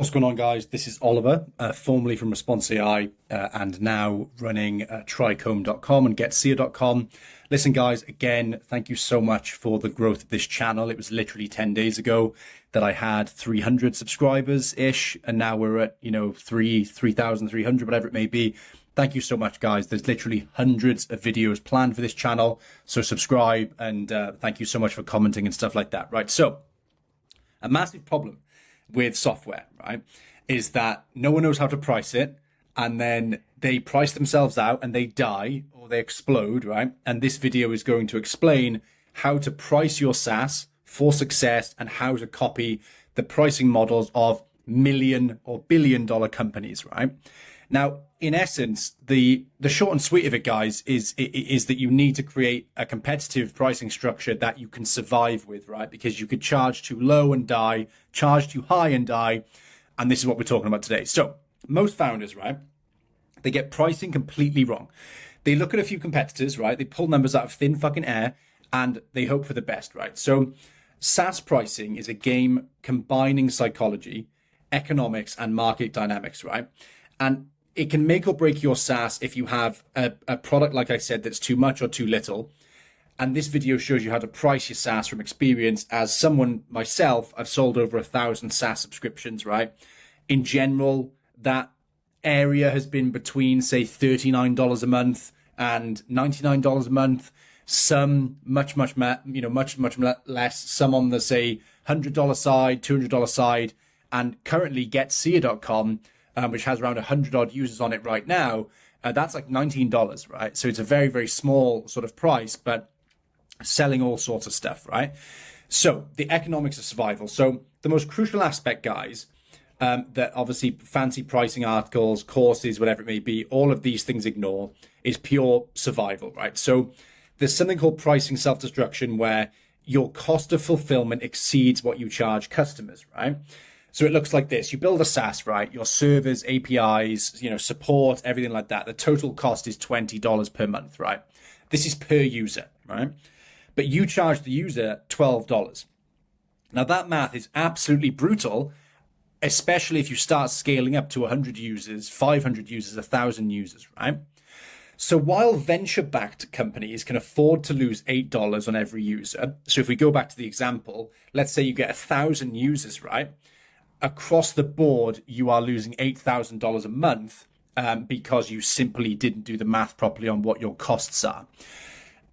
What's going on, guys? This is Oliver, formerly from Response AI, and now running Tricomb.com and getseer.com. Listen, guys, again, thank you so much for the growth of this channel. It was literally 10 days ago that I had 300 subscribers-ish, and now we're at, 3,300, whatever it may be. Thank you so much, guys. There's literally hundreds of videos planned for this channel, so subscribe, and thank you so much for commenting and stuff like that. Right, so a massive problem with software, right, is that no one knows how to price it, and then they price themselves out and they die or they explode, right? And this video is going to explain how to price your SaaS for success and how to copy the pricing models of million or billion-dollar companies, right? Now, in essence, the short and sweet of it, guys, is that you need to create a competitive pricing structure that you can survive with, right? Because you could charge too low and die, charge too high and die. And this is what we're talking about today. So most founders, right, they get pricing completely wrong. They look at a few competitors, right? They pull numbers out of thin fucking air and they hope for the best, right? So SaaS pricing is a game combining psychology, economics, and market dynamics, right? And it can make or break your SaaS if you have a product, like I said, that's too much or too little. And this video shows you how to price your SaaS from experience. As someone, myself, I've sold over 1,000 SaaS subscriptions, right? In general, that area has been between, say, $39 a month and $99 a month. Some much less. Some on the, say, $100 side, $200 side. And currently, getseer.com, which has around 100 odd users on it right now, that's like $19, right? So it's a very, very small sort of price, but selling all sorts of stuff, right? So the economics of survival. So the most crucial aspect, guys, that obviously fancy pricing articles, courses, whatever it may be, all of these things ignore, is pure survival, right? So there's something called pricing self-destruction, where your cost of fulfillment exceeds what you charge customers, right? So it looks like this. You build a SaaS, right? Your servers, APIs, support, everything like that. The total cost is $20 per month, right? This is per user, right? But you charge the user $12. Now that math is absolutely brutal, especially if you start scaling up to 100 users, 500 users, 1,000 users, right? So while venture-backed companies can afford to lose $8 on every user, so if we go back to the example, let's say you get 1,000 users, right? Across the board, you are losing $8,000 a month because you simply didn't do the math properly on what your costs are.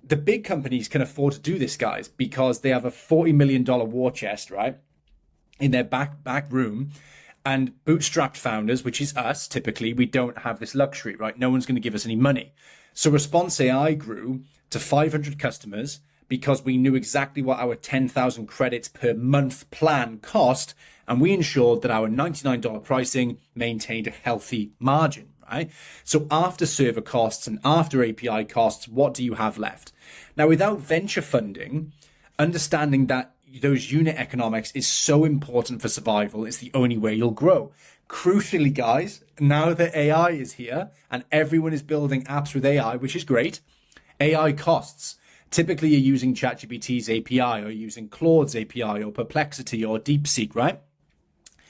The big companies can afford to do this, guys, because they have a $40 million war chest, right, in their back room. And bootstrapped founders, which is us, typically, we don't have this luxury, right? No one's going to give us any money. So Response AI grew to 500 customers because we knew exactly what our 10,000 credits per month plan cost, and we ensured that our $99 pricing maintained a healthy margin, right? So after server costs and after API costs, what do you have left? Now, without venture funding, understanding that those unit economics is so important for survival, it's the only way you'll grow. Crucially, guys, now that AI is here and everyone is building apps with AI, which is great, AI costs. Typically, you're using ChatGPT's API or using Claude's API or Perplexity or DeepSeek, right?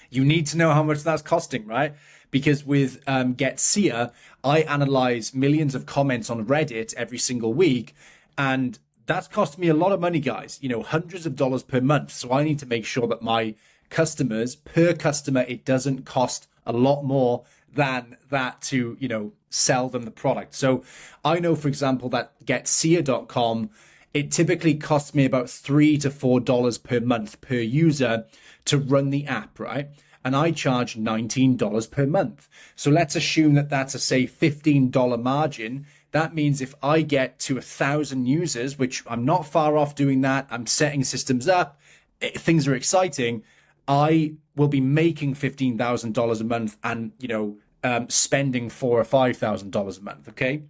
You need to know how much that's costing, right? Because with getSeer, I analyze millions of comments on Reddit every single week, and that's cost me a lot of money, guys, hundreds of dollars per month. So I need to make sure that my customers, per customer, it doesn't cost a lot more than that to, sell them the product. So I know, for example, that getseer.com, it typically costs me about $3 to $4 per month per user to run the app, right? And I charge $19 per month. So let's assume that that's a, say, $15 margin. That means if I get to 1,000 users, which I'm not far off doing that, I'm setting systems up, things are exciting, I will be making $15,000 a month and, spending $4,000 or $5,000 a month, okay?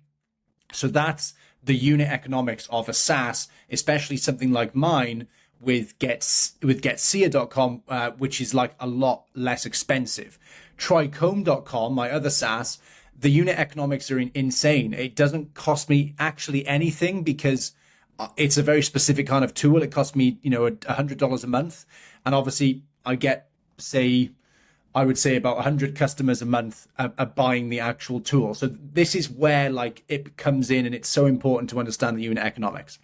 So that's the unit economics of a SaaS, especially something like mine with getseer.com, which is like a lot less expensive. Tricomb.com, my other SaaS, the unit economics are insane. It doesn't cost me actually anything because it's a very specific kind of tool. It costs me, $100 a month. And obviously I get, say, I would say about 100 customers a month are buying the actual tool. So this is where like it comes in, and it's so important to understand the unit economics.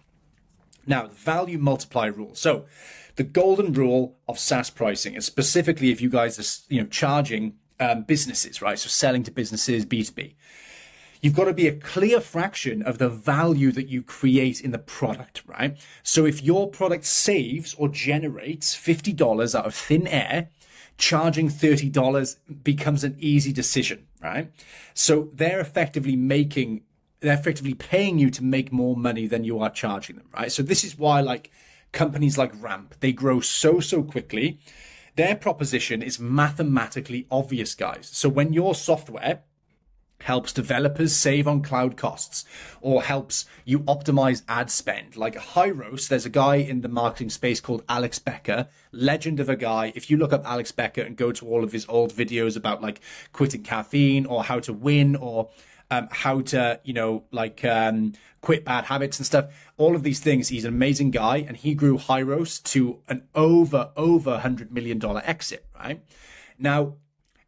Now, the value multiplier rule. So the golden rule of SaaS pricing is specifically if you guys are, charging businesses, right? So selling to businesses, B2B. You've got to be a clear fraction of the value that you create in the product, right? So if your product saves or generates $50 out of thin air, charging $30 becomes an easy decision, right? So they're effectively paying you to make more money than you are charging them, right? So this is why like companies like Ramp, they grow so quickly. Their proposition is mathematically obvious, guys. So when your software helps developers save on cloud costs or helps you optimize ad spend, like Hyros, there's a guy in the marketing space called Alex Becker, legend of a guy. If you look up Alex Becker and go to all of his old videos about like quitting caffeine or how to win or how to, quit bad habits and stuff, all of these things, he's an amazing guy, and he grew Hyros to an over $100 million exit, right? Now,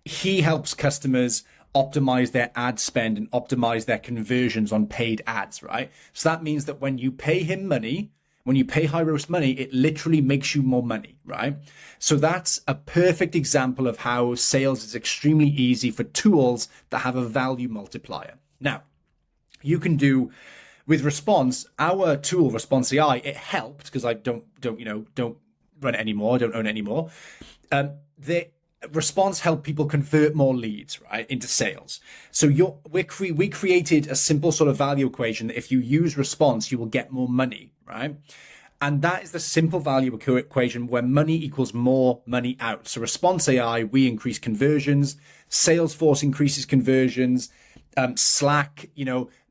he helps customers optimize their ad spend and optimize their conversions on paid ads, right? So that means that when you pay him money, when you pay Hyros money, it literally makes you more money, right? So that's a perfect example of how sales is extremely easy for tools that have a value multiplier. Now, you can do with Response, our tool Response AI, it helped because I don't run it anymore, don't own it anymore. The Response helped people convert more leads, right, into sales. So we created a simple sort of value equation that if you use Response, you will get more money, right? And that is the simple value equation where money equals more money out. So Response AI, we increase conversions. Salesforce increases conversions. Slack,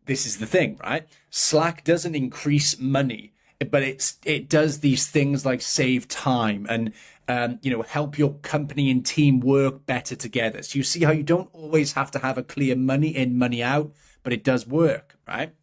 this is the thing, right? Slack doesn't increase money, but it does these things like save time and help your company and team work better together. So you see how you don't always have to have a clear money in, money out, but it does work, right?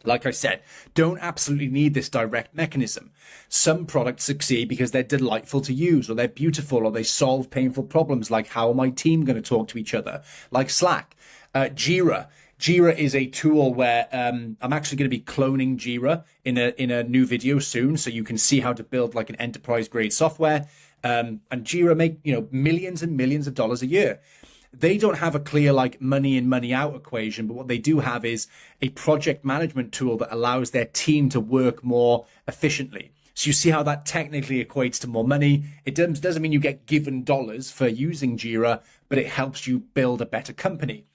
Like I said, don't absolutely need this direct mechanism. Some products succeed because they're delightful to use, or they're beautiful, or they solve painful problems, like how are my team going to talk to each other, like Slack. Jira is a tool where I'm actually going to be cloning Jira in a new video soon, so you can see how to build like an enterprise grade software. And Jira make millions and millions of dollars a year. They don't have a clear like money in, money out equation, but what they do have is a project management tool that allows their team to work more efficiently. So you see how that technically equates to more money. It doesn't mean you get given dollars for using Jira, but it helps you build a better company.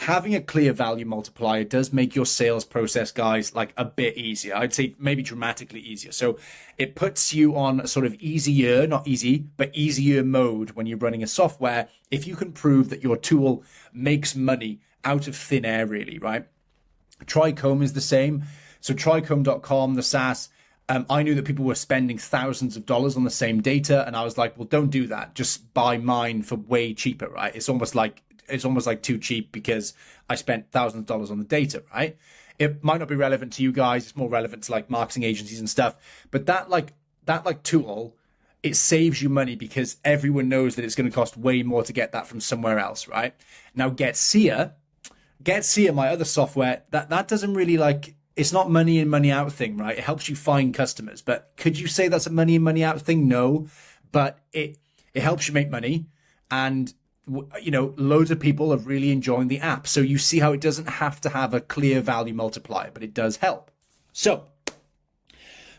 Having a clear value multiplier does make your sales process, guys, like a bit easier. I'd say maybe dramatically easier. So it puts you on a sort of easier, not easy, but easier mode when you're running a software. If you can prove that your tool makes money out of thin air, really, right? Tricomb is the same. So tricomb.com, the SaaS, I knew that people were spending thousands of dollars on the same data. And I was like, well, don't do that. Just buy mine for way cheaper, right? It's almost like too cheap because I spent thousands of dollars on the data, right? It might not be relevant to you guys. It's more relevant to like marketing agencies and stuff. But that tool, it saves you money because everyone knows that it's going to cost way more to get that from somewhere else, right? Now GetSeer, my other software, that doesn't really it's not money in, money out thing, right? It helps you find customers. But could you say that's a money in, money out thing? No, but it helps you make money, and loads of people are really enjoying the app. So you see how it doesn't have to have a clear value multiplier, but it does help. So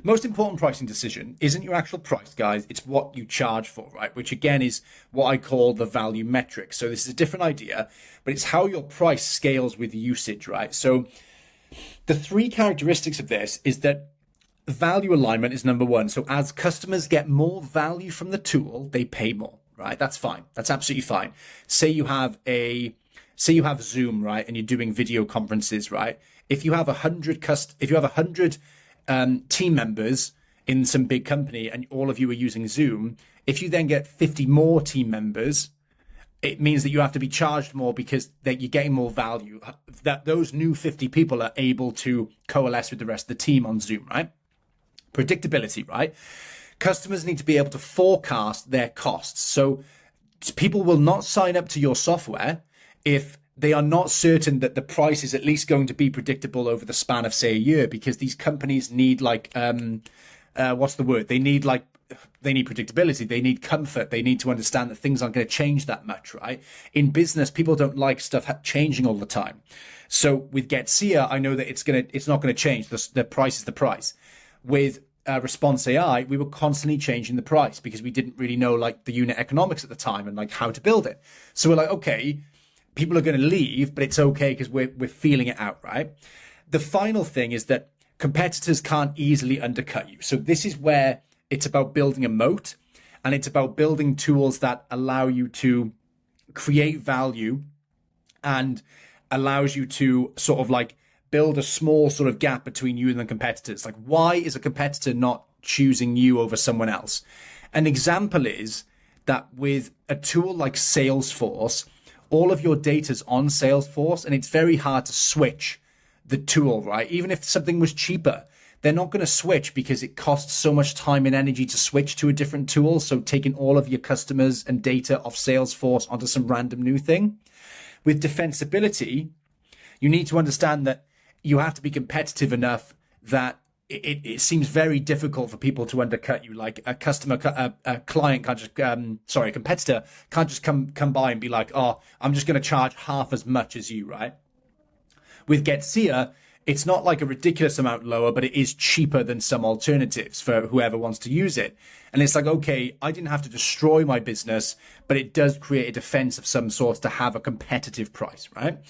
most important pricing decision isn't your actual price, guys. It's what you charge for, right? Which again is what I call the value metric. So this is a different idea, but it's how your price scales with usage, right? So the three characteristics of this is that value alignment is number one. So as customers get more value from the tool, they pay more. Right, that's fine. That's absolutely fine. Say you have Zoom, right, and you're doing video conferences, right? If you have 100 team members in some big company, and all of you are using Zoom, if you then get 50 more team members, it means that you have to be charged more because that you're getting more value. That those new 50 people are able to coalesce with the rest of the team on Zoom, right? Predictability, right? Customers need to be able to forecast their costs. So people will not sign up to your software if they are not certain that the price is at least going to be predictable over the span of, say, a year, because these companies need like, what's the word? They need predictability. They need comfort. They need to understand that things aren't going to change that much, right? In business, people don't like stuff changing all the time. So with GetSeer, I know that it's not going to change. The price is the price. With Response AI, we were constantly changing the price because we didn't really know like the unit economics at the time and like how to build it. So we're like, okay, people are going to leave, but it's okay because we're feeling it out, right? The final thing is that competitors can't easily undercut you. So this is where it's about building a moat, and it's about building tools that allow you to create value and allows you to sort of like build a small sort of gap between you and the competitors. Like, why is a competitor not choosing you over someone else? An example is that with a tool like Salesforce, all of your data's on Salesforce, and it's very hard to switch the tool, right? Even if something was cheaper, they're not going to switch because it costs so much time and energy to switch to a different tool. So taking all of your customers and data off Salesforce onto some random new thing. With defensibility, you need to understand that you have to be competitive enough that it seems very difficult for people to undercut you. Like a client can't just, a competitor can't just come by and be like, oh, I'm just going to charge half as much as you, right? With GetSeer, it's not like a ridiculous amount lower, but it is cheaper than some alternatives for whoever wants to use it. And it's like, okay, I didn't have to destroy my business, but it does create a defense of some sort to have a competitive price, right?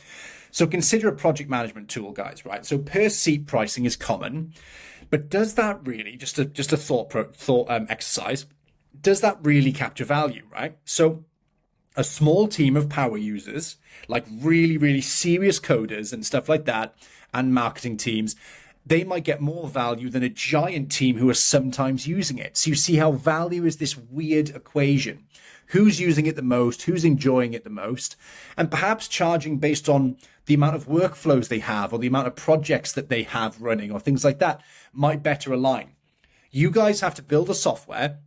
So consider a project management tool, guys, right? So per seat pricing is common, but does that really, just a thought exercise, does that really capture value, right? So a small team of power users, like really, really serious coders and stuff like that, and marketing teams, they might get more value than a giant team who are sometimes using it. So you see how value is this weird equation. Who's using it the most? Who's enjoying it the most? And perhaps charging based on the amount of workflows they have or the amount of projects that they have running or things like that might better align. You guys have to build a software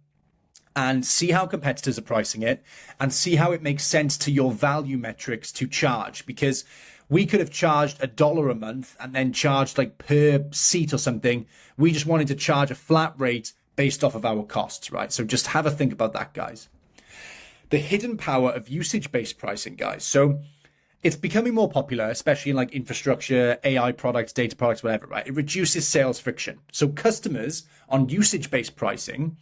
and see how competitors are pricing it and see how it makes sense to your value metrics to charge, because we could have charged $1 a month and then charged like per seat or something. We just wanted to charge a flat rate based off of our costs, right? So just have a think about that, guys. The hidden power of usage-based pricing, guys. So it's becoming more popular, especially in like infrastructure, AI products, data products, whatever, right? It reduces sales friction. So customers on usage-based pricing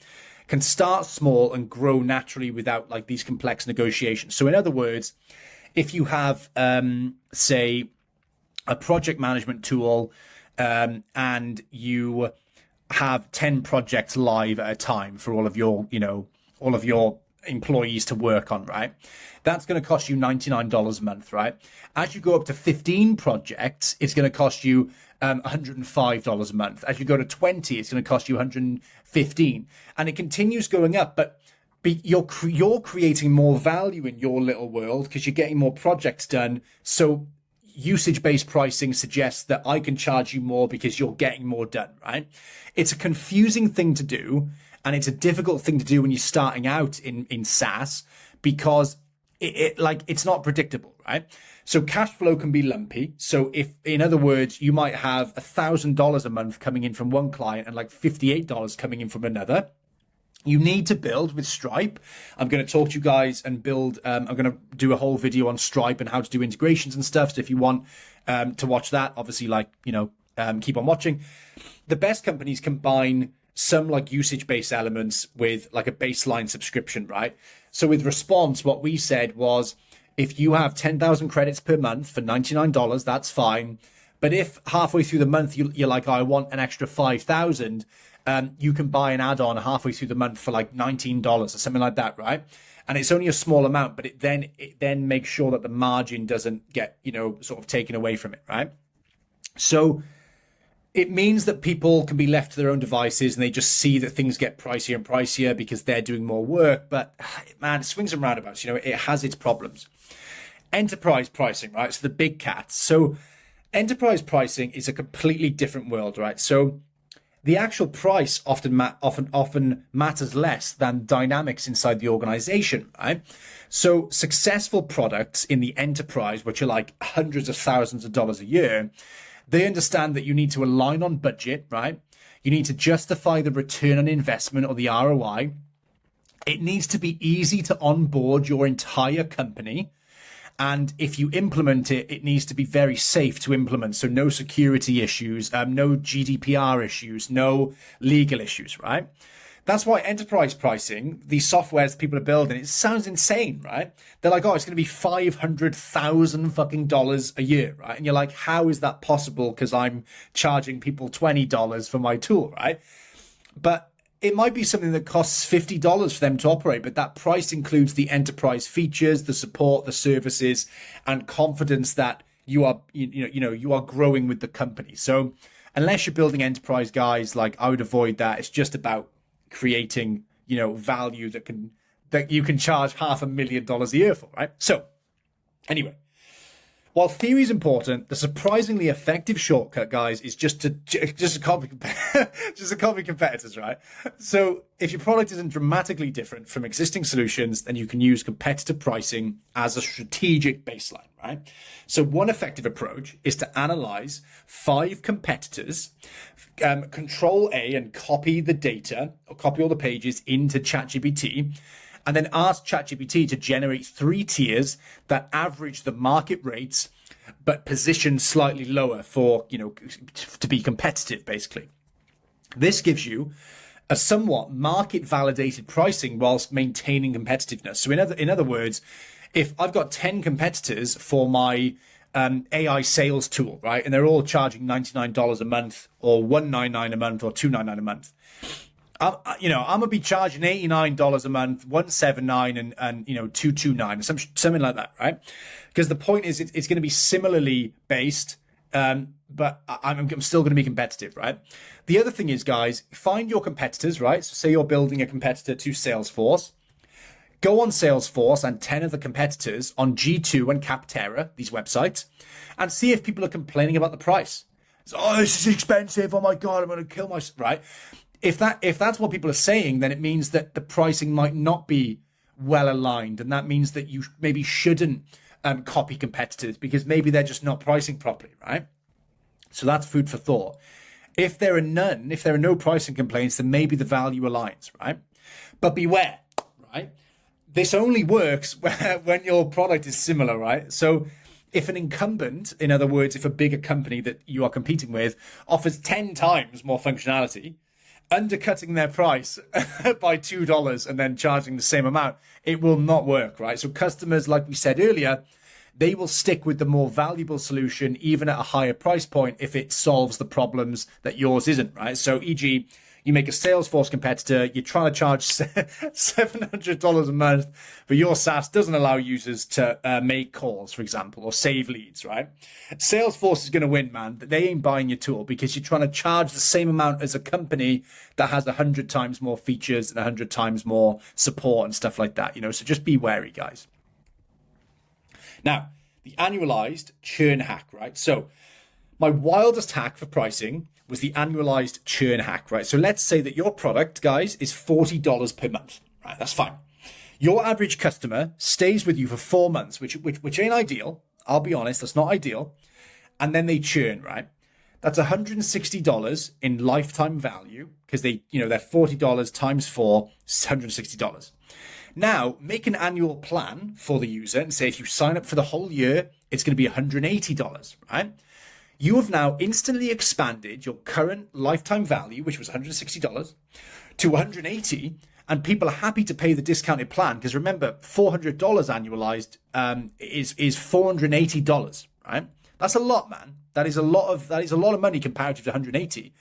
can start small and grow naturally without like these complex negotiations. So in other words, if you have, say, a project management tool and you have 10 projects live at a time for all of your employees to work on, right? That's going to cost you $99 a month, right? As you go up to 15 projects, it's going to cost you $105 a month. As you go to 20, it's going to cost you $115, and it continues going up. But you're creating more value in your little world because you're getting more projects done. So usage-based pricing suggests that I can charge you more because you're getting more done, right? It's a confusing thing to do, and it's a difficult thing to do when you're starting out in SaaS because it's not predictable, right? So cash flow can be lumpy. So if, in other words, you might have $1,000 a month coming in from one client and like $58 coming in from another, you need to build with Stripe. I'm going to talk to you guys and build. I'm going to do a whole video on Stripe and how to do integrations and stuff. So if you want to watch that, obviously, keep on watching. The best companies combine some like usage-based elements with like a baseline subscription, right? So with Response, what we said was, if you have 10,000 credits per month for $99, that's fine. But if halfway through the month you're like, oh, I want an extra 5,000, you can buy an add-on halfway through the month for like $19 or something like that, right? And it's only a small amount, but it then makes sure that the margin doesn't get, sort of taken away from it, right? So it means that people can be left to their own devices and they just see that things get pricier and pricier because they're doing more work. But man, swings and roundabouts, it has its problems. Enterprise pricing, right? So the big cats. So enterprise pricing is a completely different world, right? So the actual price often matters less than dynamics inside the organization, right? So successful products in the enterprise, which are like hundreds of thousands of dollars a year, they understand that you need to align on budget, right? You need to justify the return on investment or the ROI. It needs to be easy to onboard your entire company. And if you implement it, it needs to be very safe to implement. So no security issues, no GDPR issues, no legal issues, right? That's why enterprise pricing, these softwares people are building, it sounds insane, right? They're like, oh, it's going to be $500,000 fucking dollars a year, right? And you're like, how is that possible? Because I'm charging people $20 for my tool, right? But it might be something that costs $50 for them to operate, but that price includes the enterprise features, the support, the services, and confidence that you are growing with the company. So unless you're building enterprise, guys, like I would avoid that. It's just about creating, value that you can charge $500,000 a year for, right? So anyway, while theory is important, the surprisingly effective shortcut, guys, is just to copy competitors, right? So if your product isn't dramatically different from existing solutions, then you can use competitor pricing as a strategic baseline, right? So one effective approach is to analyze 5 competitors, Control A and copy the data or copy all the pages into ChatGPT, and then ask ChatGPT to generate 3 tiers that average the market rates, but position slightly lower for, to be competitive, basically. This gives you a somewhat market validated pricing whilst maintaining competitiveness. So in other words, if I've got 10 competitors for my AI sales tool, right, and they're all charging $99 a month or $199 a month or $299 a month, I'm gonna be charging $89 a month, $179 and $229, something like that, right? Because the point is, it's going to be similarly based, but I'm still going to be competitive, right? The other thing is, guys, find your competitors, right? So say you're building a competitor to Salesforce. Go on Salesforce and 10 of the competitors on G2 and Capterra, these websites, and see if people are complaining about the price. So, oh, this is expensive. Oh my God, I'm going to kill myself, right? If that's what people are saying, then it means that the pricing might not be well aligned. And that means that you maybe shouldn't copy competitors because maybe they're just not pricing properly, right? So that's food for thought. If there are no pricing complaints, then maybe the value aligns, right? But beware, right? This only works when your product is similar, right? So if an incumbent, in other words, if a bigger company that you are competing with offers 10 times more functionality, undercutting their price by $2 and then charging the same amount, it will not work, right? So customers, like we said earlier, they will stick with the more valuable solution, even at a higher price point, if it solves the problems that yours isn't, right? So e.g., you make a Salesforce competitor, you're trying to charge $700 a month, but your SaaS doesn't allow users to make calls, for example, or save leads, right? Salesforce is going to win, man. They ain't buying your tool because you're trying to charge the same amount as a company that has 100 times more features and 100 times more support and stuff like that, so just be wary, guys. Now, the annualized churn hack, right? So my wildest hack for pricing was the annualized churn hack, right? So let's say that your product, guys, is $40 per month, right? That's fine. Your average customer stays with you for 4 months, which ain't ideal. I'll be honest, that's not ideal. And then they churn, right? That's $160 in lifetime value because they're $40 times 4, $160. Now, make an annual plan for the user and say if you sign up for the whole year, it's going to be $180, right? You have now instantly expanded your current lifetime value, which was $160, to $180, and people are happy to pay the discounted plan because remember, $400 annualized is $480, right? That's a lot, man. That is a lot of money comparative to $180.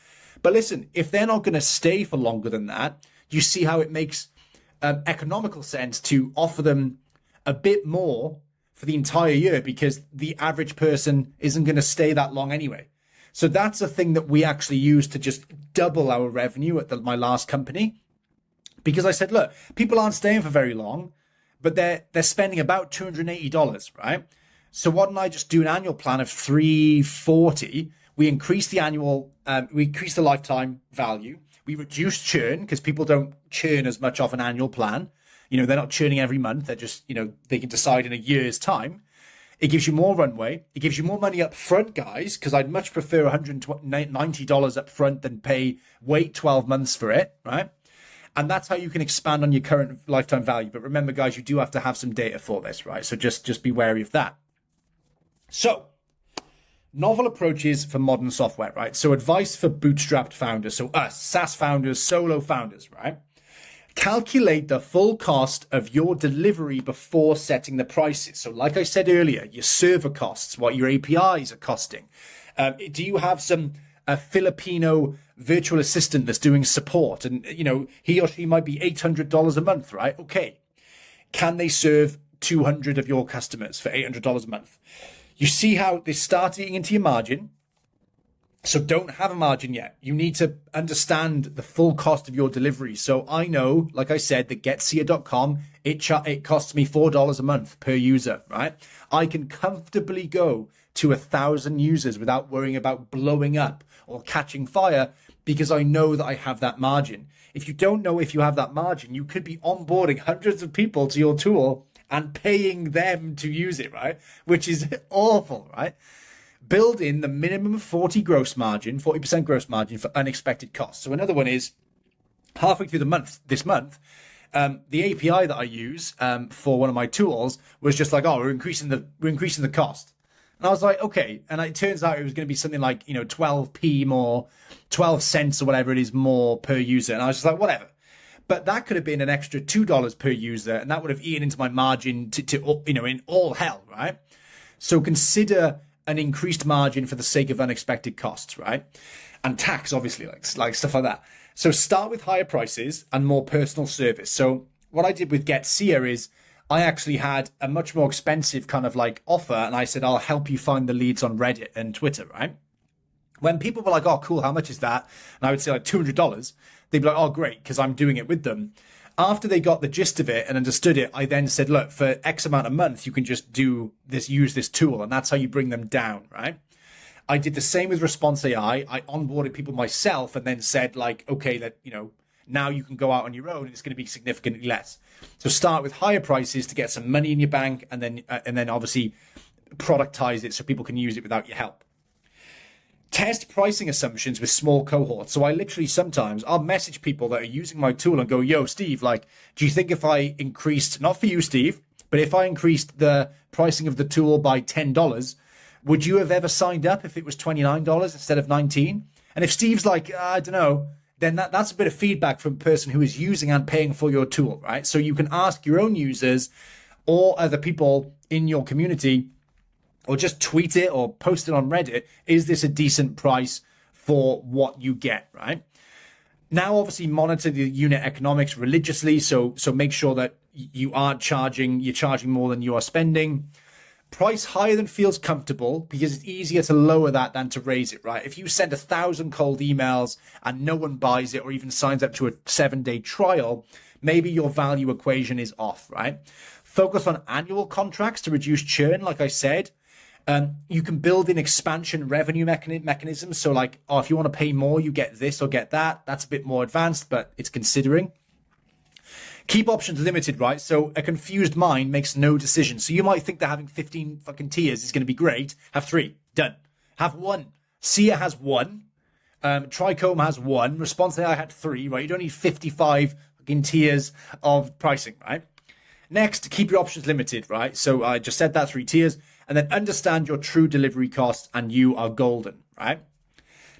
But listen, if they're not going to stay for longer than that, you see how it makes economical sense to offer them a bit more for the entire year because the average person isn't going to stay that long anyway. So that's a thing that we actually used to just double our revenue at my last company. Because I said, look, people aren't staying for very long, but they're spending about $280, right? So why don't I just do an annual plan of $340, we increase the lifetime value. We reduce churn because people don't churn as much off an annual plan. They're not churning every month. They're just, they can decide in a year's time. It gives you more runway. It gives you more money up front, guys, because I'd much prefer $190 up front than wait 12 months for it, right? And that's how you can expand on your current lifetime value. But remember, guys, you do have to have some data for this, right? So just be wary of that. So, novel approaches for modern software, right? So advice for bootstrapped founders. So us, SaaS founders, solo founders, right? Calculate the full cost of your delivery before setting the prices. So like I said earlier, your server costs, what your APIs are costing. Do you have a Filipino virtual assistant that's doing support? And, he or she might be $800 a month, right? Okay. Can they serve 200 of your customers for $800 a month? You see how they start eating into your margin. So don't have a margin yet. You need to understand the full cost of your delivery. So I know, like I said, that getSEA.com, it costs me $4 a month per user, right? I can comfortably go to 1,000 users without worrying about blowing up or catching fire because I know that I have that margin. If you don't know if you have that margin, you could be onboarding hundreds of people to your tool and paying them to use it, right? Which is awful, right? Build in the minimum 40% gross margin for unexpected costs. So another one is halfway through this month, the API that I use for one of my tools was just like, we're increasing the cost. And I was like, okay. And it turns out it was going to be something like, 12p more, 12 cents or whatever it is more per user. And I was just like, whatever. But that could have been an extra $2 per user. And that would have eaten into my margin to in all hell, right? So consider an increased margin for the sake of unexpected costs, right? And tax, obviously, like stuff like that. So start with higher prices and more personal service. So what I did with GetSEA is I actually had a much more expensive kind of like offer. And I said, I'll help you find the leads on Reddit and Twitter, right? When people were like, oh, cool, how much is that? And I would say like $200. They'd be like, oh, great, because I'm doing it with them. After they got the gist of it and understood it, I then said, look, for X amount of month, you can just use this tool. And that's how you bring them down, right? I did the same with Response AI. I onboarded people myself and then said like, okay, now you can go out on your own and it's going to be significantly less. So start with higher prices to get some money in your bank and then obviously productize it so people can use it without your help. Test pricing assumptions with small cohorts. So I literally sometimes I'll message people that are using my tool and go, yo, Steve, do you think if I increased, not for you, Steve, but if I increased the pricing of the tool by $10, would you have ever signed up if it was $29 instead of $19? And if Steve's like, I don't know, then that's a bit of feedback from a person who is using and paying for your tool, right? So you can ask your own users or other people in your community, or just tweet it or post it on Reddit. Is this a decent price for what you get, right? Now, obviously, monitor the unit economics religiously. So make sure that you're charging more than you are spending. Price higher than feels comfortable because it's easier to lower that than to raise it, right? If you send 1,000 cold emails and no one buys it or even signs up to a 7-day trial, maybe your value equation is off, right? Focus on annual contracts to reduce churn, like I said. You can build in expansion revenue mechanisms. So like, if you want to pay more, you get this or get that. That's a bit more advanced, but it's considering. Keep options limited, right? So a confused mind makes no decision. So you might think that having 15 fucking tiers is going to be great. Have 3, done. Have 1. SEA has 1. Trichome has 1. Response AI had 3, right? You don't need 55 fucking tiers of pricing, right? Next, keep your options limited, right? So I just said that 3 tiers. And then understand your true delivery costs and you are golden, right?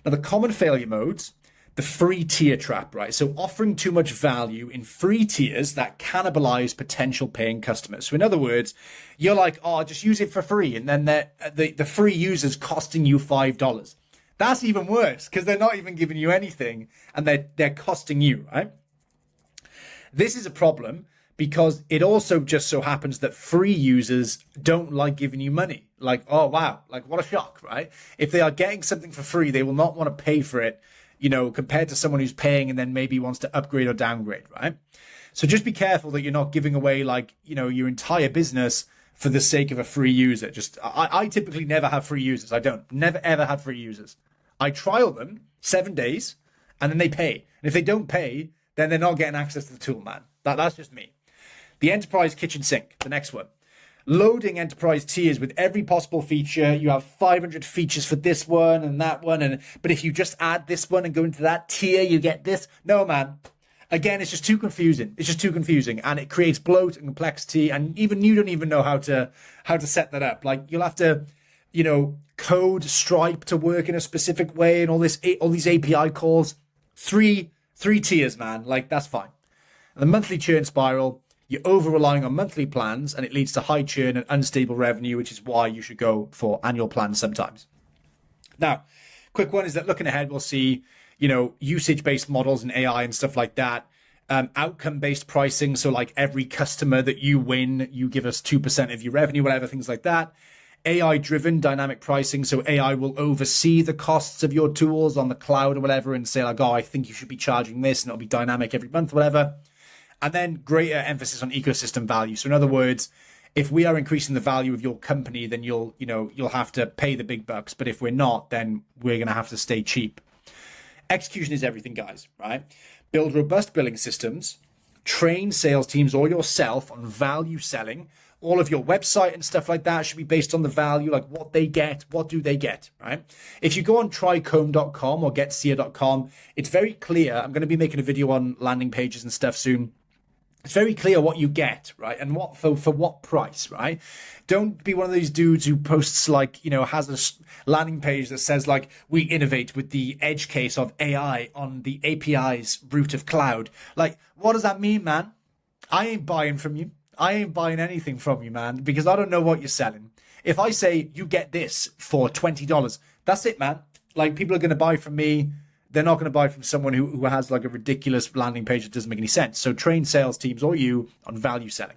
Now, the common failure modes, the free tier trap, right? So offering too much value in free tiers that cannibalize potential paying customers. So in other words, you're like, just use it for free. And then the free user's costing you $5. That's even worse because they're not even giving you anything and they're costing you, right? This is a problem because it also just so happens that free users don't like giving you money. Like, oh, wow, like what a shock, right? If they are getting something for free, they will not want to pay for it, compared to someone who's paying and then maybe wants to upgrade or downgrade, right? So just be careful that you're not giving away your entire business for the sake of a free user. I typically never have free users. Never ever have free users. I trial them 7 days and then they pay. And if they don't pay, then they're not getting access to the tool, man. That's just me. The enterprise kitchen sink, the next one. Loading enterprise tiers with every possible feature. You have 500 features for this one and that one. But if you just add this one and go into that tier, you get this. No, man. Again, it's just too confusing. It's just too confusing, and it creates bloat and complexity. And even you don't even know how to set that up. Like, you'll have to, code Stripe to work in a specific way, and all these API calls. Three tiers, man. Like, that's fine. And the monthly churn spiral. You're over relying on monthly plans, and it leads to high churn and unstable revenue, which is why you should go for annual plans sometimes. Now, quick one is that looking ahead, we'll see, usage-based models and AI and stuff like that. Outcome-based pricing. So like every customer that you win, you give us 2% of your revenue, whatever, things like that. AI-driven dynamic pricing. So AI will oversee the costs of your tools on the cloud or whatever and say like, oh, I think you should be charging this, and it'll be dynamic every month, whatever. And then greater emphasis on ecosystem value. So in other words, if we are increasing the value of your company, then you'll have to pay the big bucks. But if we're not, then we're going to have to stay cheap. Execution is everything, guys, right? Build robust billing systems, train sales teams or yourself on value selling. All of your website and stuff like that should be based on the value, like what they get, what do they get, right? If you go on trycomb.com or getseer.com, it's very clear. I'm going to be making a video on landing pages and stuff soon. It's very clear what you get, right? And what for what price, right? Don't be one of these dudes who posts like, has a landing page that says like, we innovate with the edge case of AI on the API's root of cloud. Like, what does that mean, man? I ain't buying from you. I ain't buying anything from you, man, because I don't know what you're selling. If I say you get this for $20, that's it, man. Like, people are going to buy from me. They're not going to buy from someone who has like a ridiculous landing page that doesn't make any sense. So train sales teams or you on value selling.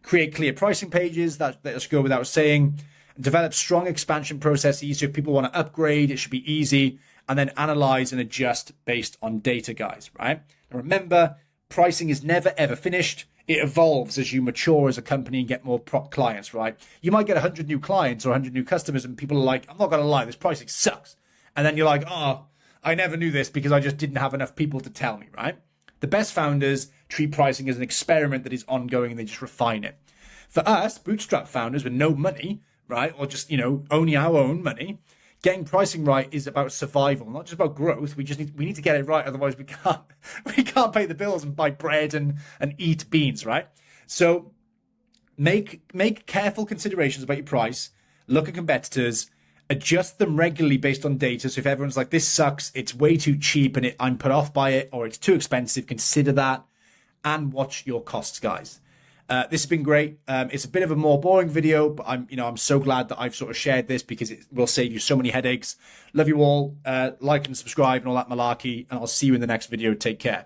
Create clear pricing pages. That should go without saying. Develop strong expansion processes. So if people want to upgrade, it should be easy. And then analyze and adjust based on data, guys, right? And remember, pricing is never, ever finished. It evolves as you mature as a company and get more clients, right? You might get 100 new clients or 100 new customers and people are like, I'm not going to lie, this pricing sucks. And then you're like, oh, I never knew this because I just didn't have enough people to tell me, right? The best founders treat pricing as an experiment that is ongoing and they just refine it. For us, bootstrap founders with no money, right? Or just, only our own money, getting pricing right is about survival, not just about growth. We need to get it right. Otherwise we can't pay the bills and buy bread and eat beans, right? So make careful considerations about your price, look at competitors, adjust them regularly based on data. So if everyone's like, this sucks, it's way too cheap and I'm put off by it, or it's too expensive, consider that and watch your costs, guys. This has been great. It's a bit of a more boring video, but I'm so glad that I've sort of shared this because it will save you so many headaches. Love you all. Like and subscribe and all that malarkey, and I'll see you in the next video. Take care.